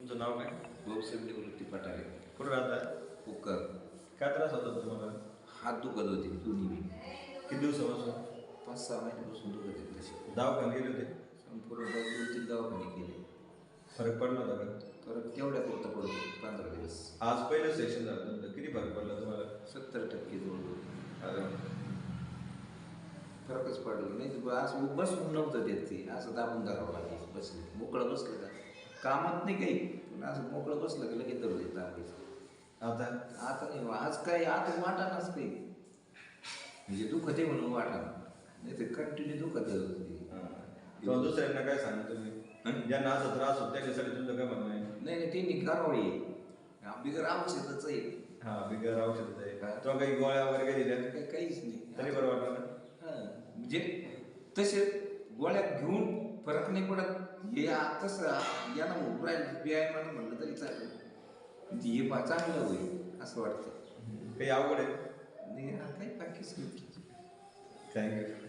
तुमचं नाव काय? भाऊसाहेब निवृत्ती पटारे. कुठं राहता? कुकर. काय त्रास होता तुम्हाला? हात दुखत होते दोन्ही बी. किती दिवसापासून? 5-6 महिन्यापासून दुखत आहेत तसे. दवाखान्यात गेले होते? संपूर्ण 2-3 दवाखाने केले. फरक पडला होता का? परत तेवढ्या पुरता पडतो 15 दिवस. आज पहिलं सेशन झालं तुमचं, किती फरक पडला तुम्हाला? 70% जवळ अरे फरकच पडला नाही तर असं बसून नव्हतं देत ते, असं दाबून धरावं लागेल बसले मोकळं बसलं का कामात नाही काही, पण असं मोकळं बसलं की लगेच धरू देत आपलीच. आता आता नाही आज काय आता वाटानाच काही, म्हणजे दुखत आहे म्हणून वाटा नाही तर कंटिन्यू दुखत होती. किंवा दुसऱ्यांना काय सांगा तुम्ही ज्यांना असा त्रास होतो त्याच्यासाठी तुमचं काय म्हणणं आहे? नाही नाही त्यांनी करावं आहे बिगर औषधच आहे. हा बिगर औषध आहे का? तो काही गोळ्या वगैरे काही दिल्या? काहीच नाही तरी बरं वाटलं ना? म्हणजे तसे गोळ्या घेऊन फरक नाही पडत हे तसं यांना राहील व्यायामानं म्हणलं तरी चालेल, हे चांगलं होईल असं वाटतं. काही अवघड आहे? नाही काही बाकीच नाही. थँक्यू.